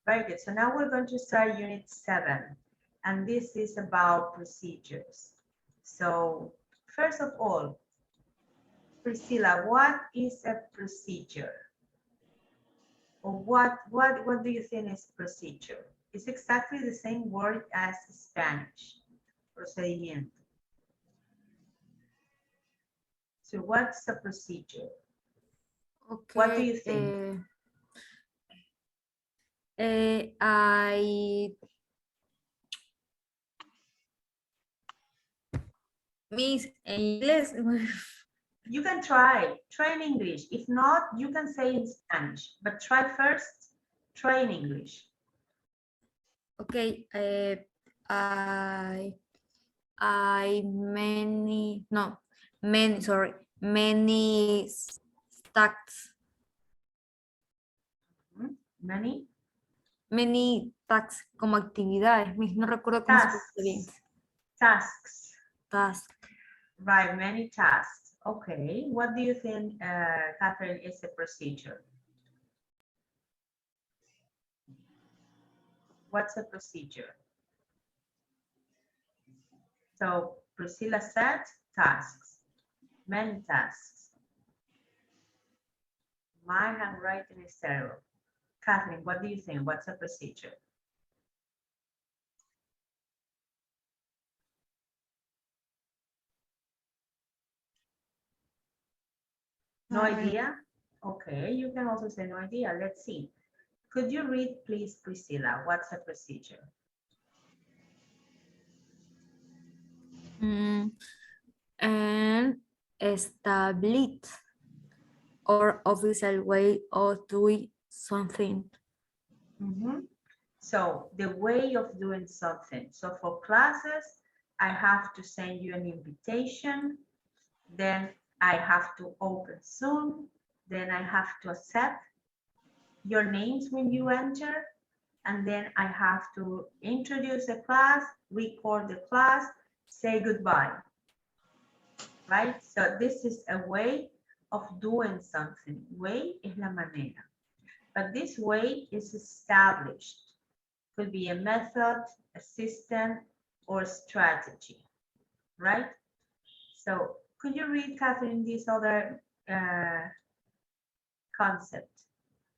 Very good. So now we're going to start unit 7, and this is about procedures. So first of all, Priscilla, what is a procedure? Or what do you think is procedure? It's exactly the same word as Spanish, procedimiento. So what's a procedure? Okay. What do you think? I Miss English. You can try in English. If not, you can say in Spanish, but try first, try in English. Okay. Many stacks. Many Many tasks como actividades. No recuerdo cómo se pronuncia bien. tasks. Task. Right, many tasks. Okay, what do you think, Catherine, is a procedure? What's a procedure? So Priscilla said tasks, many tasks. My handwriting is terrible. Catherine, what do you think? What's a procedure? No idea? Okay, you can also say no idea. Let's see. Could you read, please, Priscilla? What's a procedure? And establish or official way of doing something. So the way of doing something. So for classes, I have to send you an invitation. Then I have to open Zoom. Then I have to accept your names when you enter. And then I have to introduce the class, record the class, say goodbye. Right? So this is a way of doing something. Way es la manera. But this way is established. Could be a method, a system, or strategy, right? So could you read, Catherine, this other concept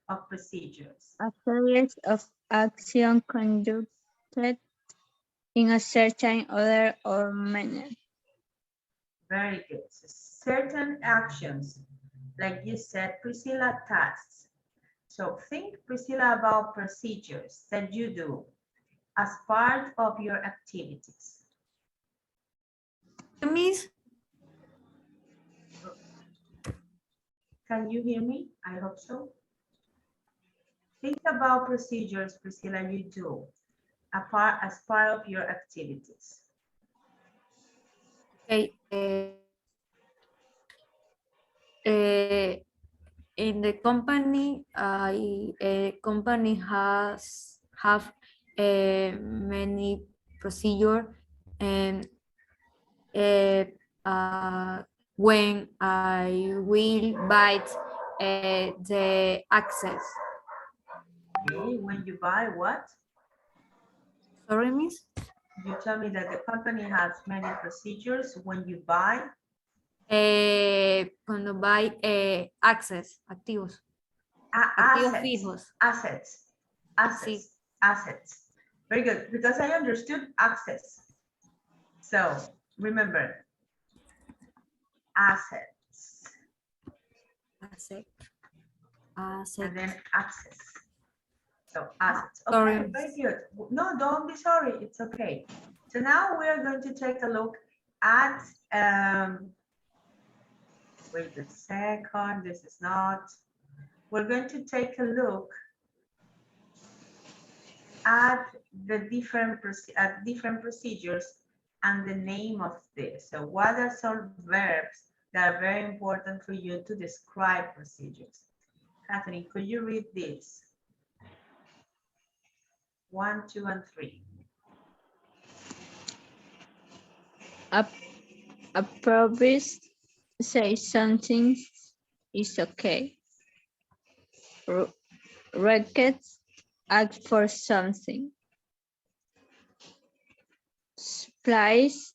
of procedures? A series of action conducted in a certain order or manner. Very good. So certain actions, like you said, Priscilla, tasks. So think, Priscilla, about procedures that you do as part of your activities. Miss, Can you hear me? I hope so. Think about procedures, Priscilla, you do as part of your activities. okay. In the company, company have many procedure, and when I will buy the access. Okay, when you buy what? Sorry, miss. You tell me that the company has many procedures when you buy. Cuando buy access, activos. Activos fijos. Assets. Sí. Assets. Very good, because I understood access. So remember, assets. Asset. And then access. So assets. Okay, Sorry. very good. No, don't be sorry. It's okay. So now we are going to take a look at, wait a second, this is not. We're going to take a look at the different procedures and the name of this. So what are some verbs that are very important for you to describe procedures? Catherine, could you read this? 1, 2, and 3. A promise say something is okay. Request ask for something. Supplies,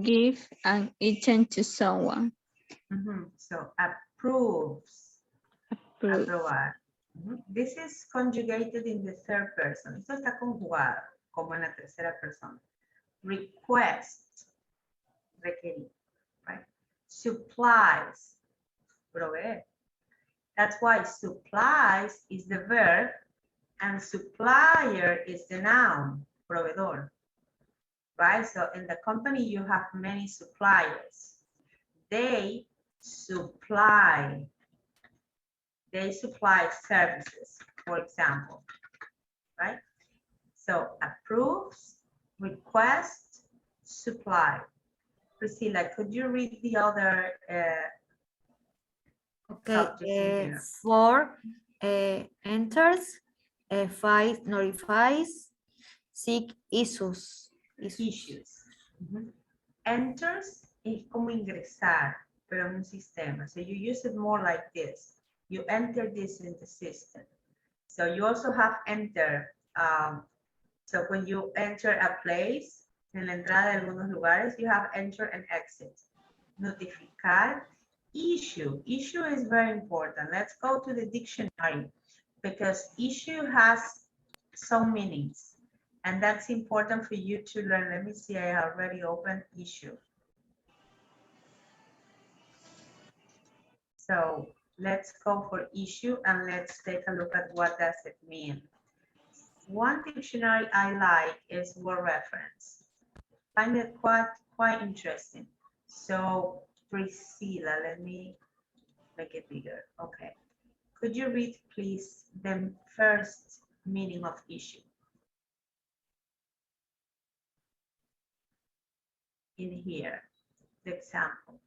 give an item to someone. So approves. Approve. Aprobar. This is conjugated in the third person. Esto está conjugado como en la tercera persona. Request, requerir, right? Supplies, proveer. That's why supplies is the verb and supplier is the noun, proveedor, right? So in the company, you have many suppliers. They supply services, for example, right? So approves, request, supply. Priscilla, could you read the other subjects in here? 4 enters, 5 notifies, 6 issues. Issues. Enters es como ingresar, pero en un sistema. So you use it more like this. You enter this in the system. So you also have enter. So when you enter a place, en la entrada de algunos lugares, you have enter and exit. Notificar. Issue. Issue is very important. Let's go to the dictionary because issue has some meanings. And that's important for you to learn. Let me see, I already opened issue. So let's go for issue and let's take a look at what does it mean. One dictionary I like is word reference. Find it quite interesting. So Priscilla, let me make it bigger. Okay. Could you read, please, the first meaning of issue? In here, the example.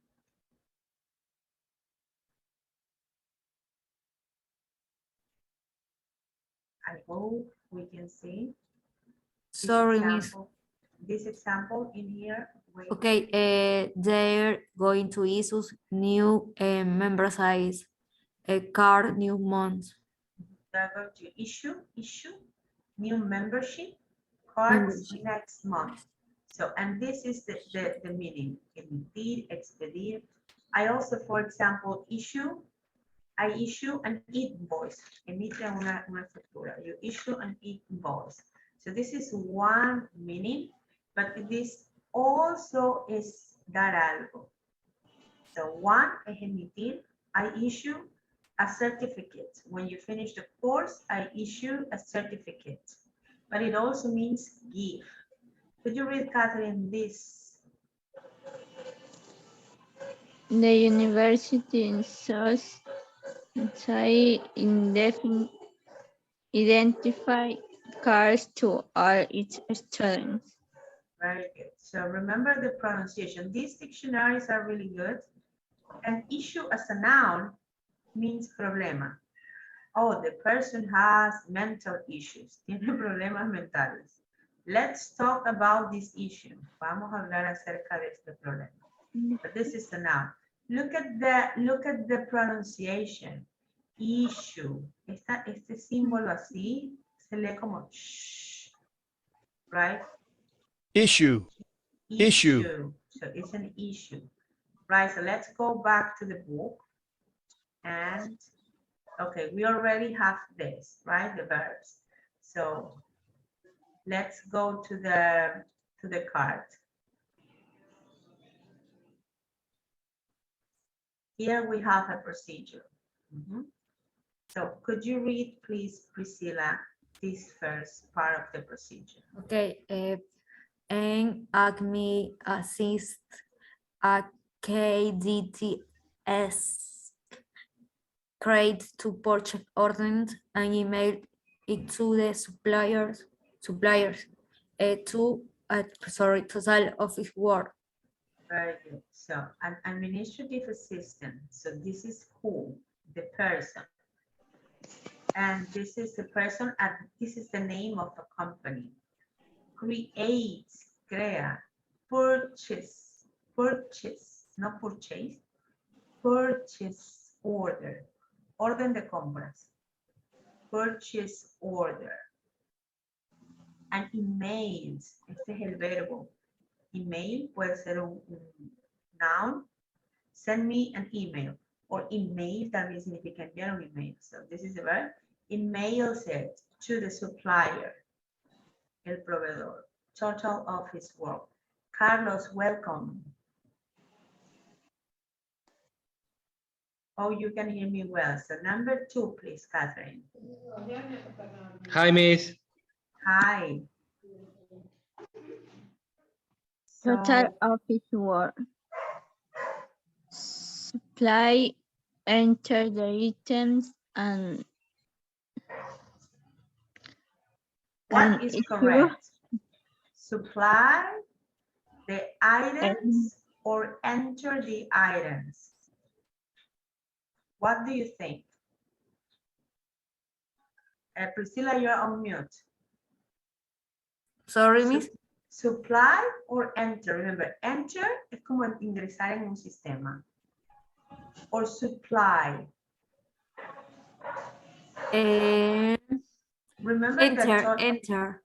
I hope we can see. Sorry, Miss. This example in here. Wait. Okay, they're going to issue new member size, a card new month. They're going to issue new membership cards next month. So, and this is the meaning. Emitir, expedir. I also, for example, I issue an invoice. Emite una factura. You issue an invoice. So this is one meaning, but this also is dar algo. So one es emitir. I issue a certificate. When you finish the course, I issue a certificate. But it also means give. Could you read, Catherine, this? The university in identify cards to all its students. Very good. So remember the pronunciation. These dictionaries are really good. And issue as a noun means problema. Oh, the person has mental issues. Tiene problemas mentales. Let's talk about this issue. Vamos a hablar acerca de este problema. But this is a noun. Look at the pronunciation. Issue. Este símbolo así se lee como shh, right? Issue. Issue. So it's an issue, right? So let's go back to the book. And okay, we already have this, right? The verbs. So let's go to the card. Here we have a procedure. So could you read, please, Priscilla, this first part of the procedure? Okay, and ACME assist a KDTS create to purchase orders and email it to the suppliers to total office work. Very good. So an administrative assistant. So this is who? The person. And this is the person, and this is the name of the company. Creates, crea. Purchase, not purchase. Purchase order. Orden de compras. Purchase order. and emails. Este es el verbo. Email puede ser un noun. Send me an email. Or email también significa enviar un email. So this is the verb. Emails it to the supplier. El proveedor. Total office work. Carlos, welcome. Oh, you can hear me well. So number 2, please, Catherine. Hi, Miss. Hi. Total So, office work. Supply, enter the items and what is issue correct? Supply the items or enter the items? What do you think? Priscilla, you're on mute. Sorry, Miss. Supply or enter. Remember, enter es como ingresar en un sistema. Or supply. Remember that Enter.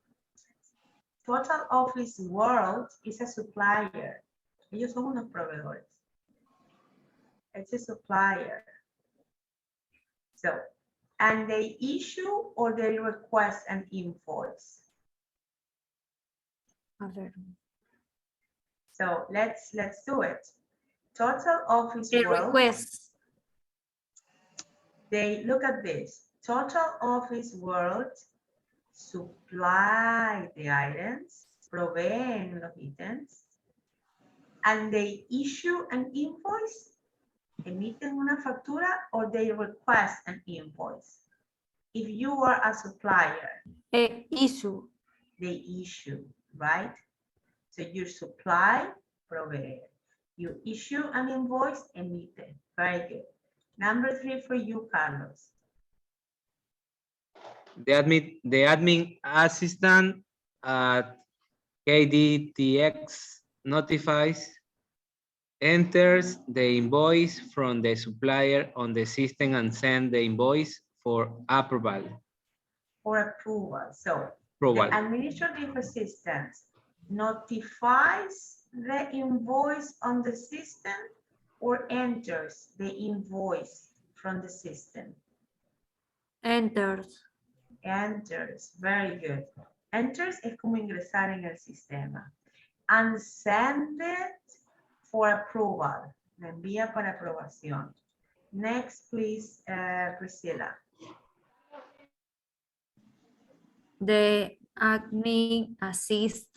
Total Office World is a supplier. Ellos son unos proveedores. It's a supplier. So, and they issue or they request an invoice. A ver. So let's do it. Total Office The World. request. They look at this. Total Office World supply the items, proveen los ítems, and they issue an invoice, emiten una factura, or they request an invoice. If you are a supplier, Issue. they issue, right? So you supply, provee. You issue an invoice, emite. Very good. Number 3 for you, Carlos. The admin assistant at KDTX notifies, enters the invoice from the supplier on the system and send the invoice for approval. For approval. So Approval. the administrative assistant notifies the invoice on the system or enters the invoice from the system. Enters. Enters, very good. Enters es como ingresar en el sistema. And send it for approval. La envía para aprobación. Next, please, Priscilla. The admin assist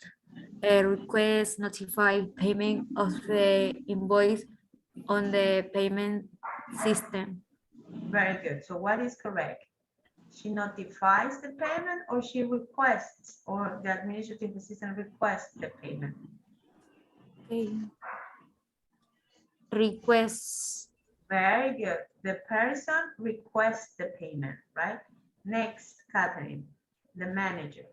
request notify payment of the invoice on the payment system. Very good. So what is correct? She notifies the payment or she requests, or the administrative assistant requests the payment? Okay. Requests. Very good. The person requests the payment, right? Next, Catherine, the manager.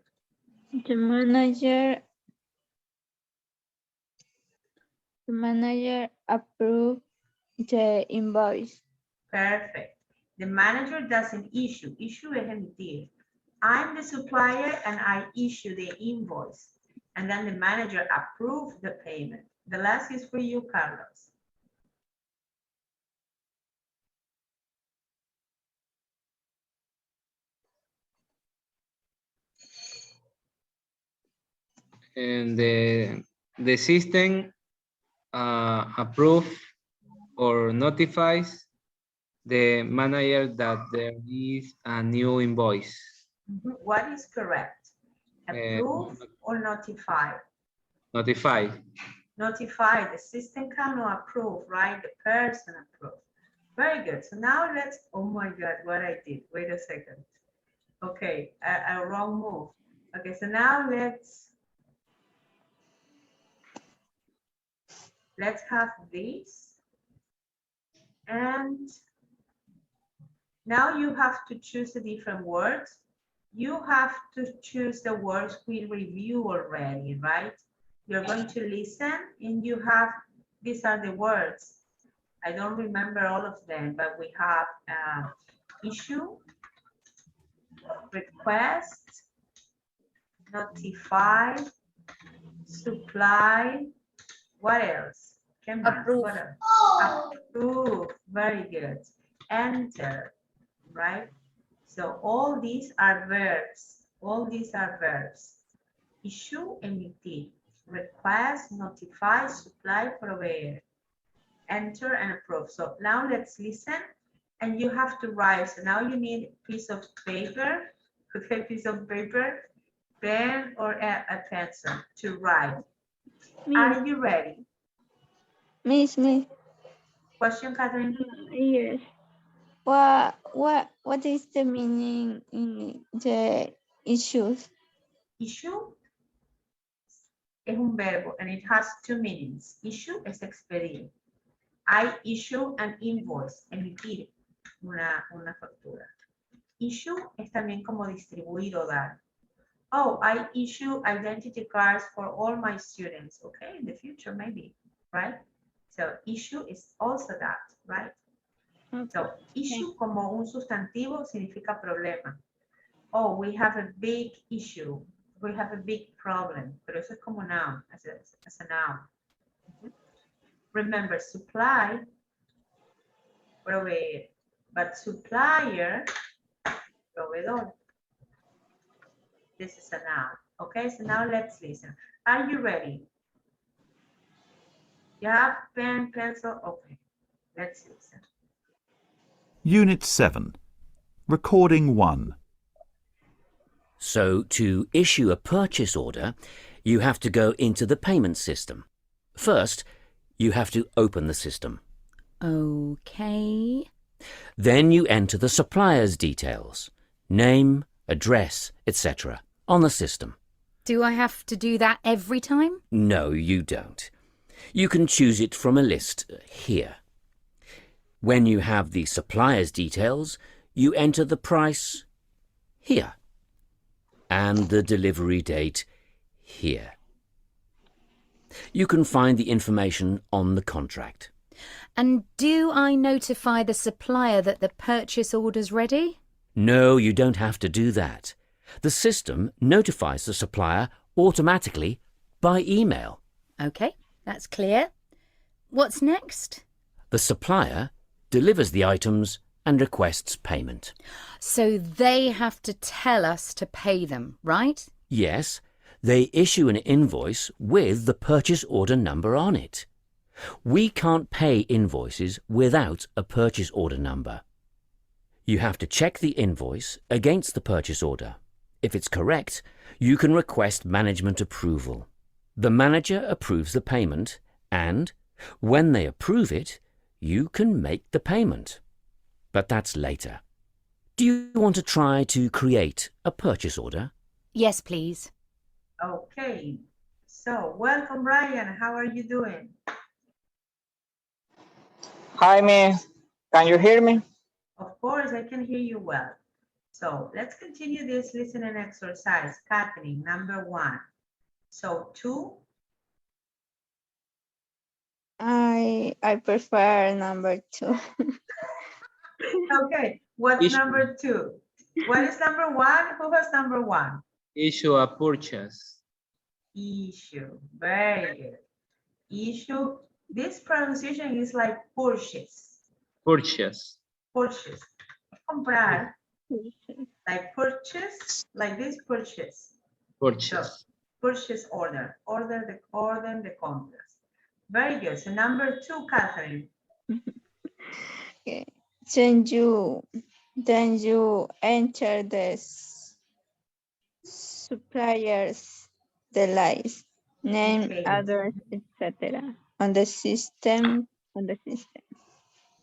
the manager approve the invoice. Perfect. The manager doesn't issue. Issue es emitir. I'm the supplier and I issue the invoice. And then the manager approves the payment. The last is for you, Carlos. And the system approve or notifies the manager that there is a new invoice. What is correct? Approve or notify? Notify. Notify. The system cannot approve, right? The person approves. Very good. So now let's, oh my God, what I did. Wait a second. Okay, a wrong move. Okay, so now let's have this. And now you have to choose the different words. You have to choose the words we review already, right? You're going to listen and you have, these are the words. I don't remember all of them, but we have issue, request, notify, supply, what else? ¿Qué más? Approve. What else? Approve, very good. Enter, right? So all these are verbs. All these are verbs. Issue, emitir. Request, notify, supply, proveer. Enter and approve. So now let's listen and you have to write. So now you need a piece of paper, okay, piece of paper, pen or a pencil to write. Miss, Are you ready? Miss, Question, Catherine? yes. What is the meaning in the issues? Issue es un verbo and it has two meanings. Issue es expedir. I issue an invoice, emitir una factura. Issue es también como distribuir o dar. Oh, I issue identity cards for all my students. Okay, in the future maybe, right? So issue is also that, right? So issue como un sustantivo significa problema. Oh, we have a big issue. We have a big problem. Pero eso es como noun, as a noun. Remember, supply, proveer, but supplier, proveedor. This is a noun. Okay, so now let's listen. Are you ready? You have pen, pencil? Okay, let's listen. Unit 7. Recording 1. So to issue a purchase order, you have to go into the payment system. First, you have to open the system. Okay. Then you enter the supplier's details, name, address, etc. on the system. Do I have to do that every time? No, you don't. You can choose it from a list here. When you have the supplier's details, you enter the price here and the delivery date here. You can find the information on the contract. And do I notify the supplier that the purchase order's ready? No, you don't have to do that. The system notifies the supplier automatically by email. Okay, that's clear. What's next? The supplier delivers the items and requests payment. So they have to tell us to pay them, right? Yes, they issue an invoice with the purchase order number on it. We can't pay invoices without a purchase order number. You have to check the invoice against the purchase order. If it's correct, you can request management approval. The manager approves the payment and, when they approve it, you can make the payment. But that's later. Do you want to try to create a purchase order? Yes, please. Okay, so welcome, Brian. How are you doing? Hi, Miss. Can you hear me? Of course, I can hear you well. So let's continue this listening exercise. Catherine, number 1. So 2. I prefer number 2. Okay, what's Issue. number 2? What is number 1? Who has number 1? Issue a purchase. Issue, very good. Issue, this pronunciation is like purchase. Purchase. Purchase. Comprar, like purchase, like this purchase. Purchase. Purchase order, order the compras. Very good. So number 2, Catherine. Okay. Then you enter the suppliers, the list, name, Okay. address, etc. on the system.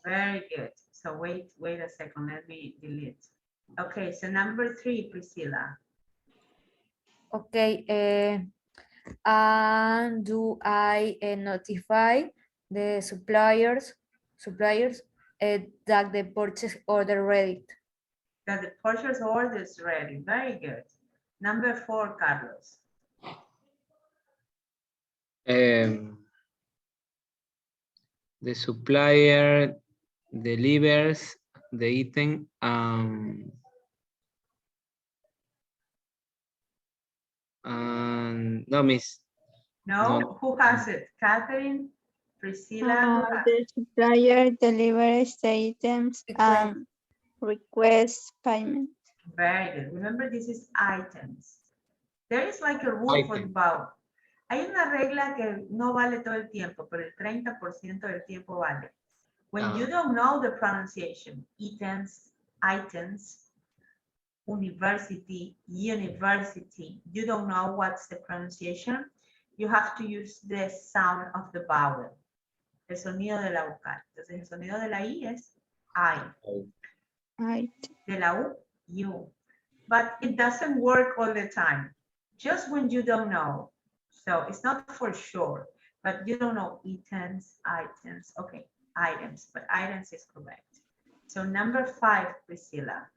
Very good. So wait a second. Let me delete. Okay, so number 3, Priscilla. Okay, and do I notify the suppliers that the purchase order ready? That the purchase order is ready. Very good. Number 4, Carlos. The supplier delivers the item. No, miss. No, No. who has it? Catherine, Priscilla, who has The supplier delivers the items and requests payment. Very good. Remember, this is items. There is like a rule for the Item. vowel. Hay una regla que no vale todo el tiempo, pero el 30% del tiempo vale. When you don't know the pronunciation, items, university, you don't know what's the pronunciation, you have to use the sound of the vowel, el sonido de la vocal. Entonces, el sonido de la I es I. Right. De la U, you. But it doesn't work all the time. Just when you don't know. So it's not for sure, but you don't know items. Okay, items, but items is correct. So number 5, Priscilla.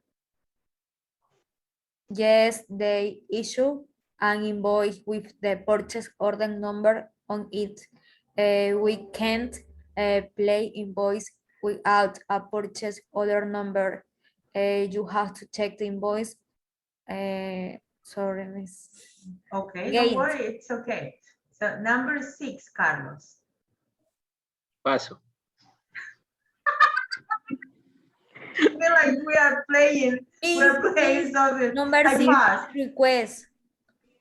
Yes, they issue an invoice with the purchase order number on it. We can't play invoice without a purchase order number. You have to check the invoice. Sorry, miss. Okay, Again. don't worry, it's okay. So number 6, Carlos. Paso. I feel like we're playing something. Number I 6, pass. request.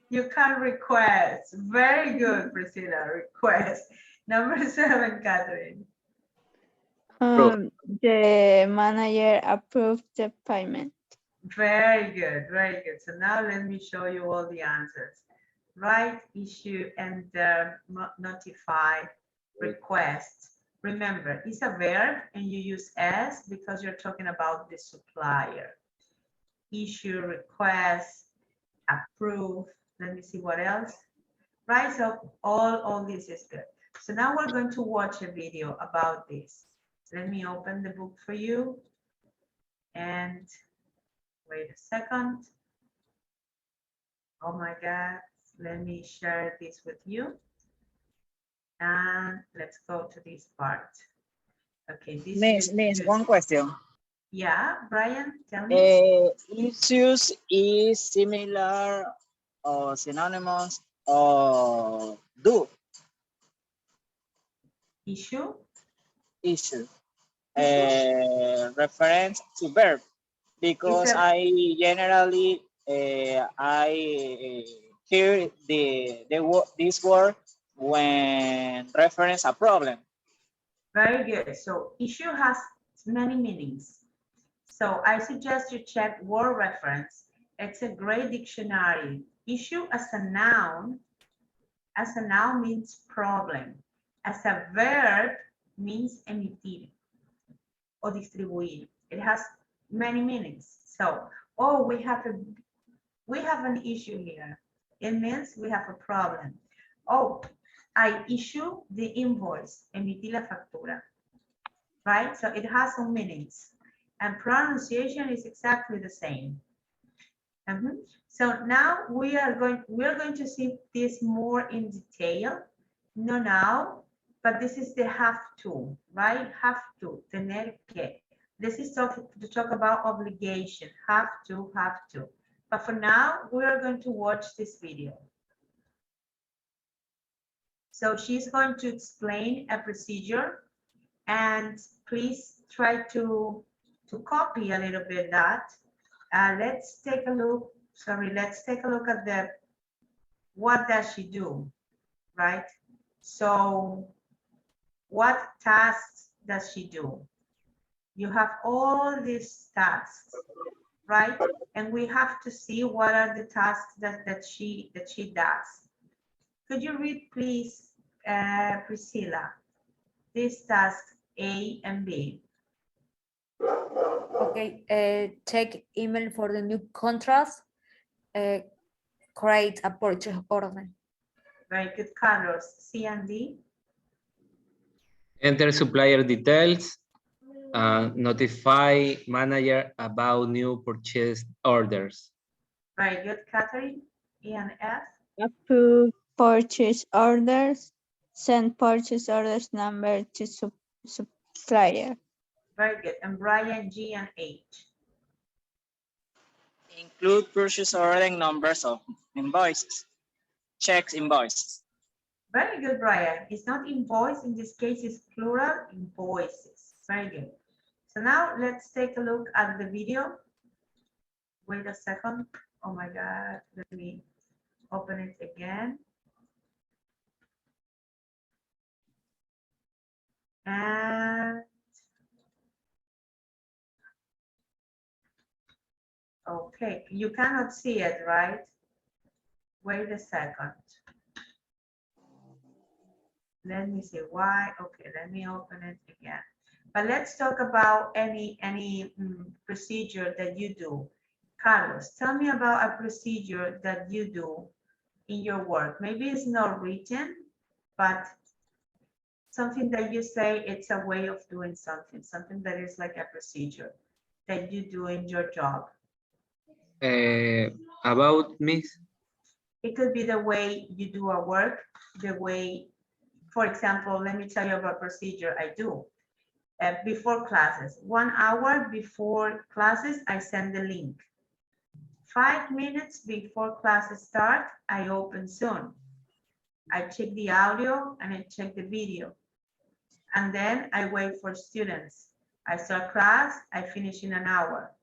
You can request. Very good, Priscilla, request. Number 7, Catherine. The manager approved the payment. Very good, very good. So now let me show you all the answers. Write, issue, enter, notify, request. Remember, it's a verb and you use S because you're talking about the supplier. Issue, request, approve. Let me see what else. Right, so all this is good. So now we're going to watch a video about this. Let me open the book for you. And wait a second. Oh my God, let me share this with you. And let's go to this part. Okay, this Miss, one question. Yeah, Brian, tell me. Issues is similar or synonymous or do. Issue? Issue. Reference to verb. Because I generally I hear this word when reference a problem. Very good. So issue has many meanings. So I suggest you check word reference. It's a great dictionary. Issue as a noun means problem. As a verb means emitir or distribuir. It has many meanings. So, oh, we have an issue here. It means we have a problem. Oh, I issue the invoice, emití la factura, right? So it has some meanings, and pronunciation is exactly the same. So now we are going to see this more in detail. No now, but this is the have to, right? Have to, tener que. This is to talk about obligation, have to. But for now, we are going to watch this video. So she's going to explain a procedure, and please try to copy a little bit that. Let's take a look. Let's take a look at what does she do, right? So what tasks does she do? You have all these tasks, right? And we have to see what are the tasks that she does. Could you read, please, Priscilla, these tasks A and B? Okay, check email for the new contracts, create a purchase order. Very good, Carlos. C and D? Enter supplier details, notify manager about new purchase orders. Very good, Catherine. E and F? Approve purchase orders, send purchase orders number to supplier. Very good. And Brian, G and H? Include purchase order numbers of invoices. checks invoices. Very good, Brian. It's not invoice. In this case, it's plural invoices. Very good. So now let's take a look at the video. Wait a second. Oh my God. Let me open it again. And okay, you cannot see it, right? Wait a second. Let me see why. Okay, let me open it again. But let's talk about any procedure that you do. Carlos, tell me about a procedure that you do in your work. Maybe it's not written, but something that you say it's a way of doing something, something that is like a procedure that you do in your job. About Miss? It could be the way you do a work, the way, for example, let me tell you about procedure I do. Before classes, 1 hour before classes, I send the link. 5 minutes before classes start, I open Zoom. I check the audio and I check the video. And then I wait for students. I start class, I finish in an hour.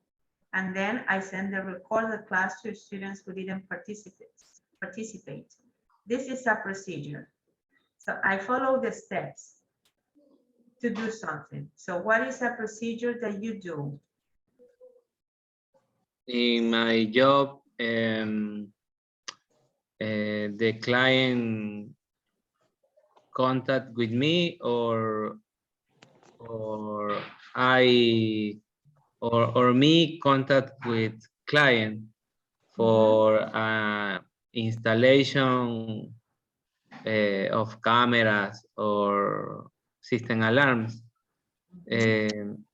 And then I send the recorded class to students who didn't participate. This is a procedure. So I follow the steps to do something. So what is a procedure that you do? In my job, the client contact with me or me contact with client for installation of cameras or system alarms. And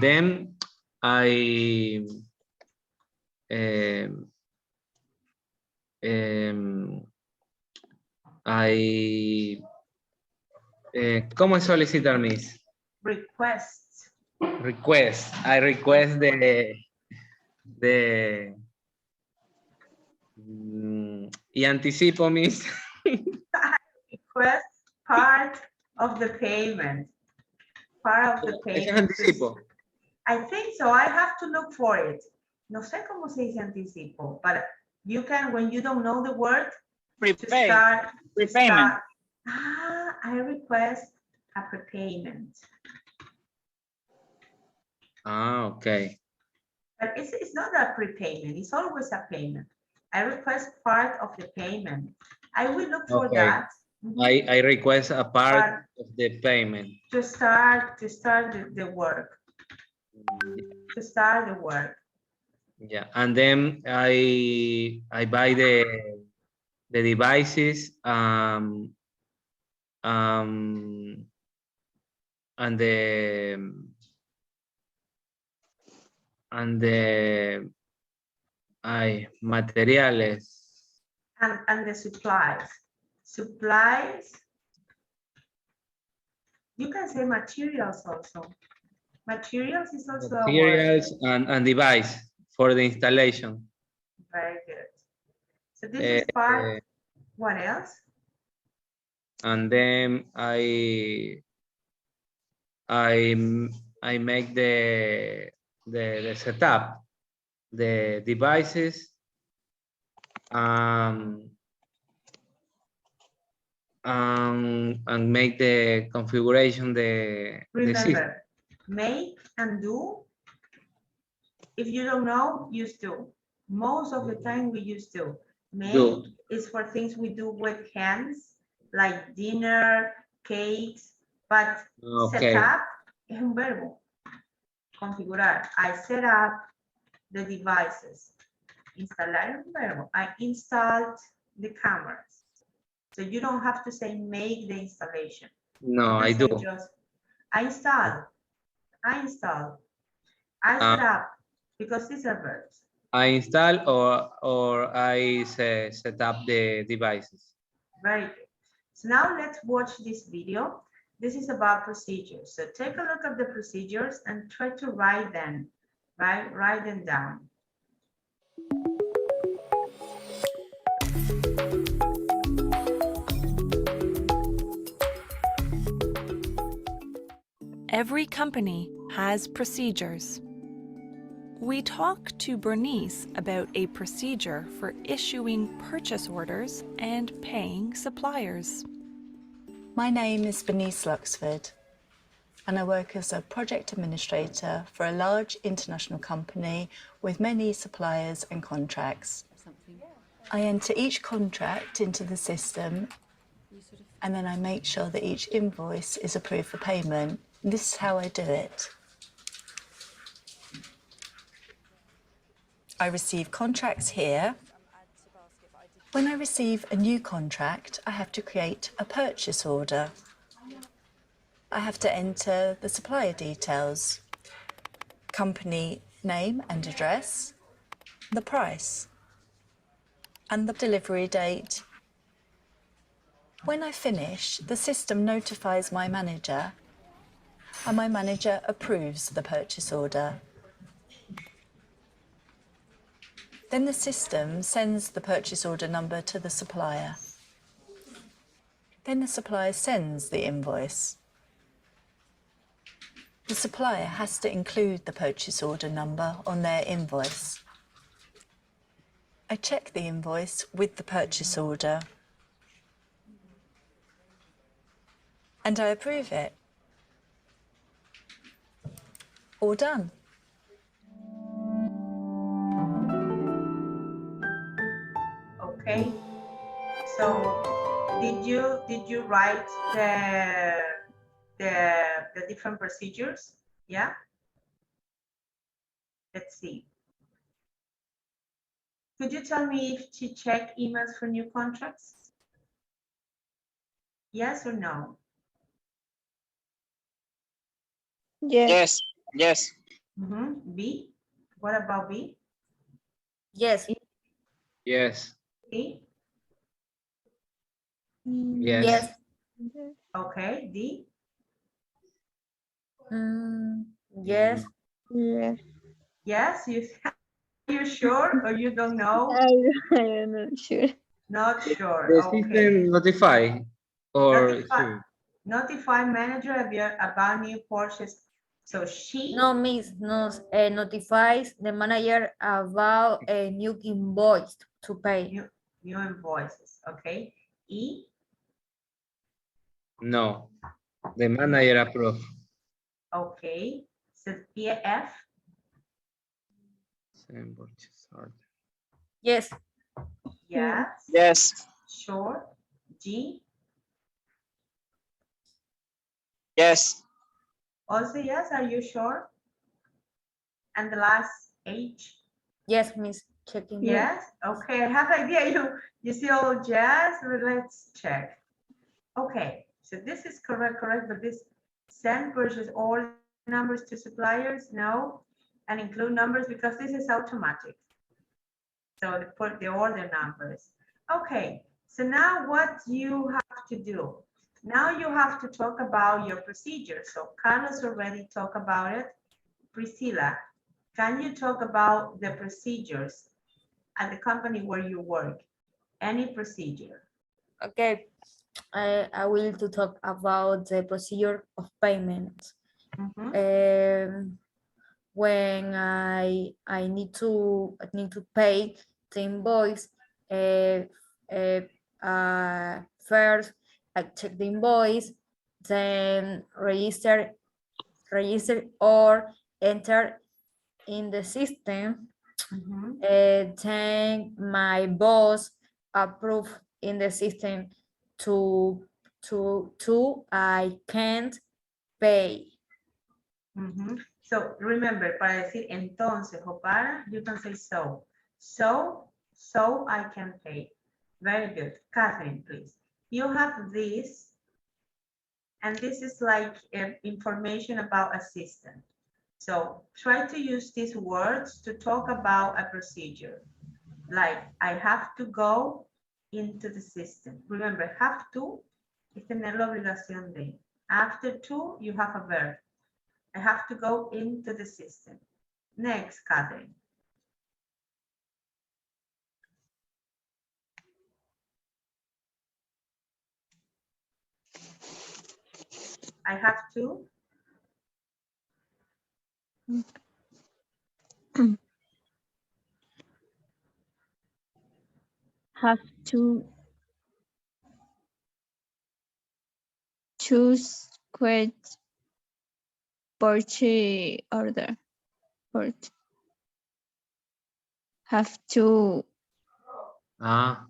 then I ¿cómo es solicitar, Miss? Request. Request. I request y anticipo, Miss. Request part of the payment. Part of the ¿Eso es payment. anticipo? I think so. I have to look for it. No sé cómo se dice anticipo, but you can, when you don't know the word, Prepay. to Prepayment. start. I request a prepayment. Okay. But it's not a prepayment. It's always a payment. I request part of the payment. I will look for Okay. that. I request a part of the payment. To start the work. To start the work. Yeah, and then I buy the devices and the materiales. And the supplies. Supplies. You can say materials also. Materials is also Materials and device for the installation. Very good. So this is part. What else? And then I make the setup, the devices, and make the configuration, the system. Remember, make and do. If you don't know, use to. Most of the time we use to. Make is for things we do with hands, like dinner, cakes, but set up es un verbo. Configurar. I set up the devices. Instalar es un verbo. I installed the cameras. So you don't have to say make the installation. No, I do. Just, I install. I set up, because these are verbs. I install or I set up the devices. Very good. So now let's watch this video. This is about procedures. So take a look at the procedures and try to write them, right? Write them down. Every company has procedures. We talked to Bernice about a procedure for issuing purchase orders and paying suppliers. My name is Bernice Luxford, and I work as a project administrator for a large international company with many suppliers and contracts. I enter each contract into the system, and then I make sure that each invoice is approved for payment. This is how I do it. I receive contracts here. When I receive a new contract, I have to create a purchase order. I have to enter the supplier details, company name and address, the price, and the delivery date. When I finish, the system notifies my manager, and my manager approves the purchase order. Then the system sends the purchase order number to the supplier. Then the supplier sends the invoice. The supplier has to include the purchase order number on their invoice. I check the invoice with the purchase order, and I approve it. All done. Okay. So did you write the different procedures? Yeah. Let's see. Could you tell me if she checked emails for new contracts? Yes or no? Yes. Yes. B. What about B? Yes. Yes. C. Yes. Okay. D. Yes. Yes. Yes. You sure or you don't know? I'm not sure. Not sure. The Okay. system notify or Notify manager about new purchase. So she. No, miss, notifies the manager about a new invoice to pay. New invoices. Okay. E. no. The manager approve. Okay. So F. Same purchase order. Yes. Yes. Yes. Sure. G. Yes. Also yes. Are you sure? And the last H. Yes, miss. Checking. Yes. Okay. I have idea. You see all yes. But let's check. Okay. So this is correct. But this send purchase order numbers to suppliers, no, and include numbers because this is automatic. So they put the order numbers. Okay. So now what you have to do? Now you have to talk about your procedure. So Carlos already talked about it. Priscilla, can you talk about the procedures at the company where you work? Any procedure? Okay. I will to talk about the procedure of payment. When I need to pay the invoice, first I check the invoice, then register or enter in the system. Then my boss approve in the system to I can't pay. So remember, para decir entonces o para, you can say so. So I can pay. Very good. Catherine, please. You have this, and this is like information about a system. So try to use these words to talk about a procedure. Like, I have to go into the system. Remember, have to es tener la obligación de. After to, you have a verb. I have to go into the system. Next, Catherine. I have to. Have to choose create purchase order. Have to Ah,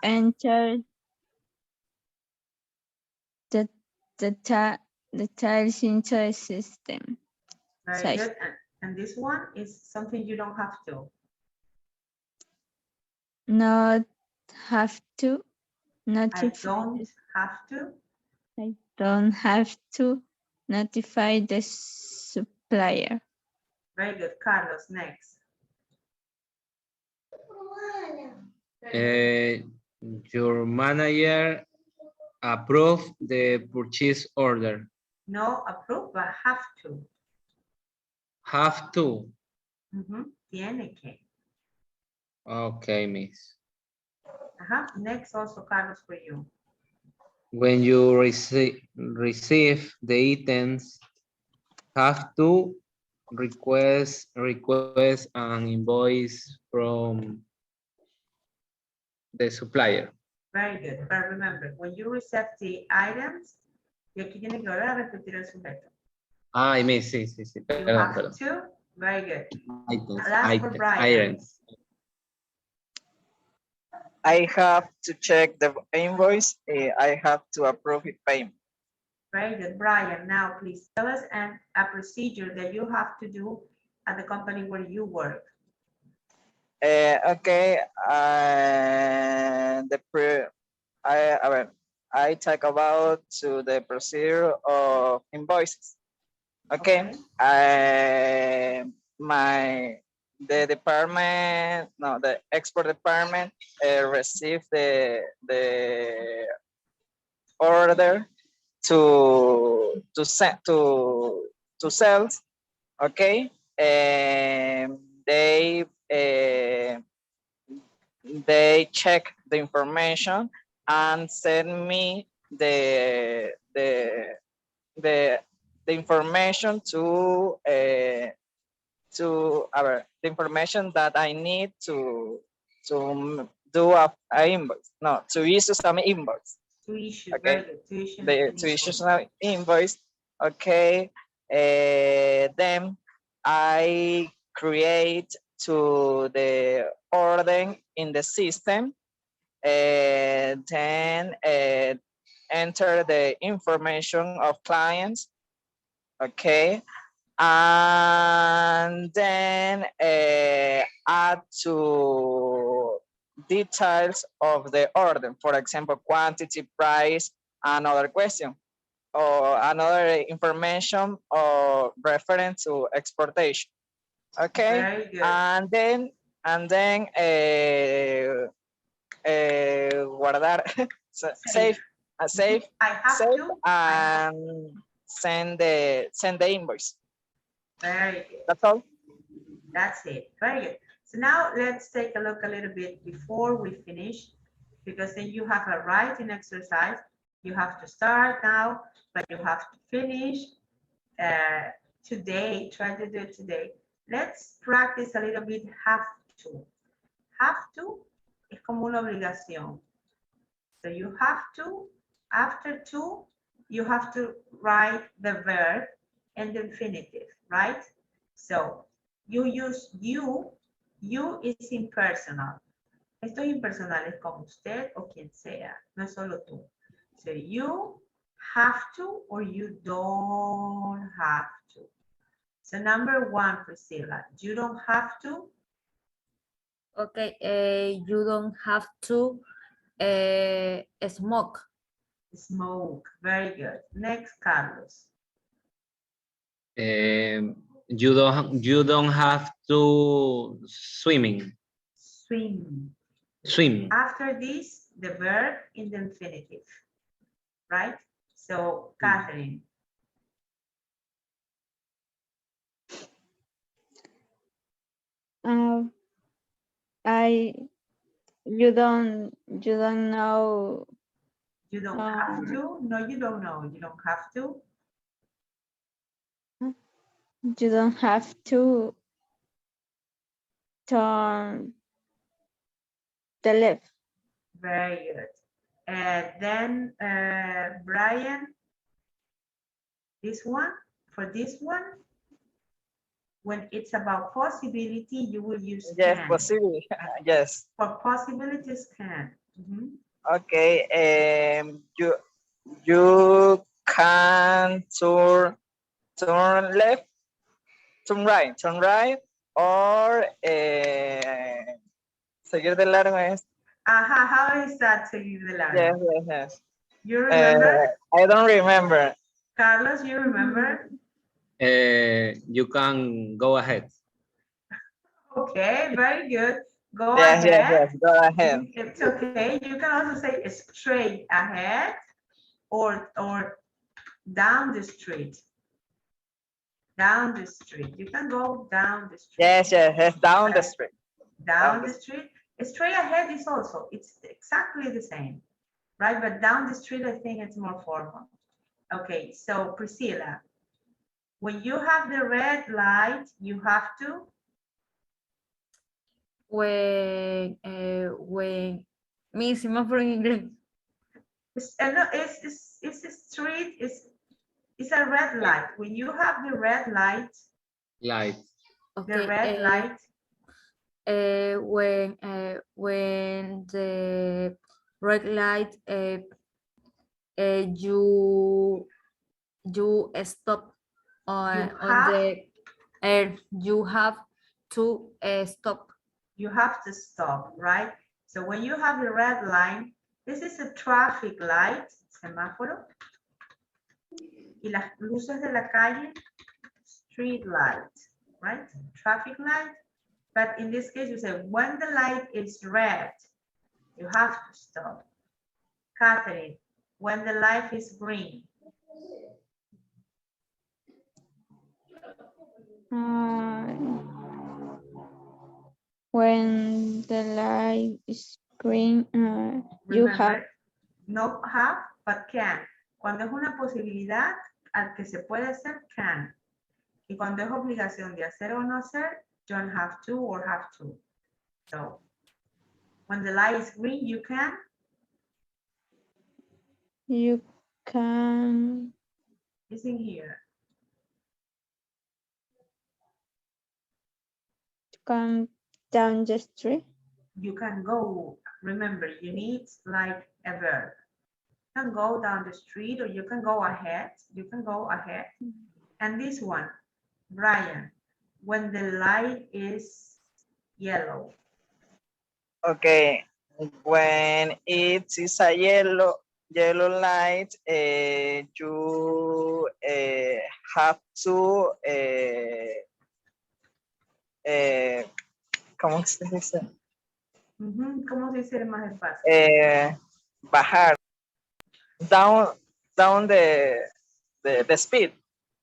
enter the tiles into the system. Very Size. good. And this one is something you don't have to. Not have to I notify. don't have to. I don't have to notify the supplier. Very good. Carlos, next. Your manager approve the purchase order. No approve, but have to. Have to. Tiene que. Okay, miss. Next also, Carlos, for you. When you receive the items, have to request an invoice from the supplier. Very good. But remember, when you receive the items, y aquí tiene que volver a repetir el sujeto. Ay, miss, sí. You Perdón, have perdón. to. Very good. Items, Last for Brian. items. I have to check the invoice. I have to approve it payment. Very good. Brian, now please tell us a procedure that you have to do at the company where you work. Okay. I talk about to the procedure of invoices. Okay. The department, no, the export department received the order to sales. Okay. And they check the information and send me the information to the information that I need to do a invoice. No, to issue some invoice. To issue, Okay. very good. To issue, To issue some invoice. Okay. Then I create to the order in the system, and then enter the information of clients. Okay. And then add to details of the order, for example, quantity, price, another question, or another information or reference to exportation. Okay. Very good. And then guardar, save, I have to. and send the invoice. Very good. That's all. That's it. Very good. So now let's take a look a little bit before we finish, because then you have a writing exercise. You have to start now, but you have to finish today. Try to do it today. Let's practice a little bit have to. Have to es como una obligación. So you have to, after to, you have to write the verb and the infinitive, right? So you use you is impersonal. Esto es impersonal, es con usted o quien sea, no es solo tú. So you have to or you don't have to. So number one, Priscilla, you don't have to. Okay, you don't have to smoke. Smoke, very good. Next, Carlos. You don't have to swimming. Swim. After this, the verb in the infinitive, right? So, Catherine. You don't know. You don't have to. No, you don't know. You don't have to. You don't have to turn the left. Very good. And then Brian, this one, for this one, when it's about possibility, you will use Yes, can. possible. Yes. For possibilities, can. Okay. You can turn left, turn right, or seguir de largo es. Aha, how is that seguir de largo? Yes, yes, yes. You remember? I don't remember. Carlos, you remember? You can go ahead. Okay, very good. Go Yes, ahead. yes, yes. Go ahead. It's okay. You can also say straight ahead or down the street. Down the street. You can go down the street. Yes, yes, yes. Down the street. Down the street. Straight ahead is also, it's exactly the same, right? But down the street, I think it's more formal. Okay, so Priscilla, when you have the red light, you have to? When, me hicimos por en inglés. No, it's a street, it's a red light. When you have the red light, Light. the red light, when the red light, you stop on the you have to stop. you have to stop, right? So when you have the red line, this is a traffic light, semáforo. Y las luces de la calle, street light, right? Traffic light. But in this case, you say when the light is red, you have to stop. Catherine, when the light is green. When the light is green, you have. No have, but can. Cuando es una posibilidad al que se puede hacer, can. Y cuando es obligación de hacer o no hacer, don't have to or have to. So, when the light is green, you can? You can. It's in here. Come down the street. You can go. Remember, you need like a verb. You can go down the street or you can go ahead. You can go ahead. And this one, Brian, when the light is yellow. Okay. When it is a yellow light, you have to ¿cómo se dice? ¿Cómo se dice más despacio? Bajar. Down the speed.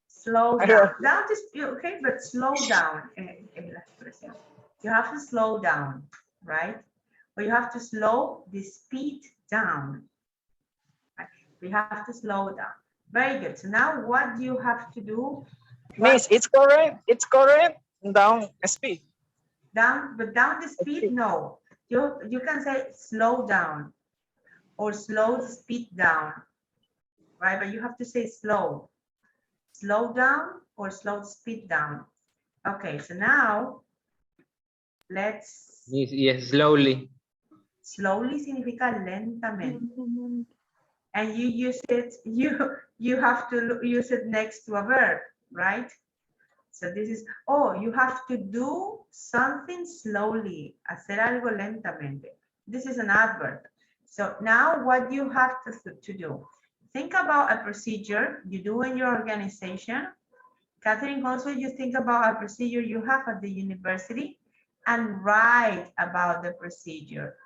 Slow down. Down is okay, but slow down. You have to slow down, right? Or you have to slow the speed down. We have to slow down. Very good. So now what do you have to do? Miss, it's correct. It's correct. Down speed. Down, but down the speed, no. You can say slow down or slow the speed down, right? But you have to say slow. Slow down or slow speed down. Okay, so now let's. Yes, slowly. Slowly significa lentamente. And you use it, you have to use it next to a verb, right? So this is, oh, you have to do something slowly, hacer algo lentamente. This is an adverb. So now what you have to do, think about a procedure you do in your organization. Catherine, also you think about a procedure you have at the university and write about the procedure.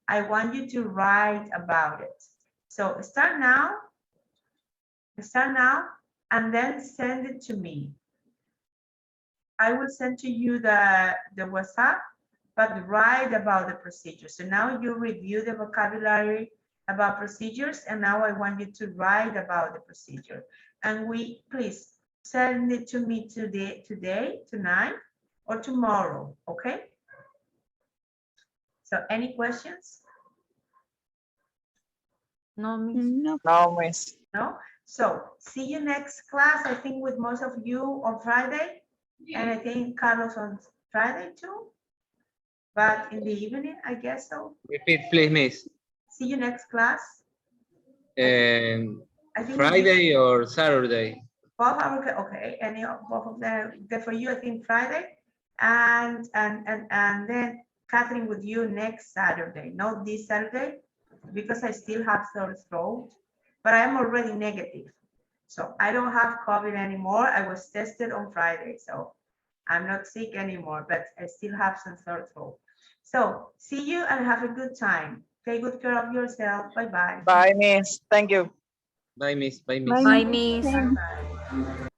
I want you to write about it. So start now, and then send it to me. I will send to you the WhatsApp, but write about the procedure. So now you review the vocabulary about procedures, and now I want you to write about the procedure. And please send it to me today, tonight, or tomorrow, okay? So any questions? No, Miss. No. No, miss. No? So see you next class, I think with most of you on Friday, and I think Carlos on Friday too. But in the evening, I guess so. Repeat, please, miss. See you next class. Um, I think Friday or Saturday? both are okay. Okay, any of both of them. For you, I think Friday, and then Catherine with you next Saturday. Not this Saturday because I still have sore throat, but I'm already negative, so I don't have COVID anymore. I was tested on Friday, so I'm not sick anymore, but I still have some sore throat. So see you and have a good time. Take good care of yourself. Bye bye. Bye, miss. Thank you. Bye, miss. Bye, miss. Bye, Bye, Miss. Bye bye.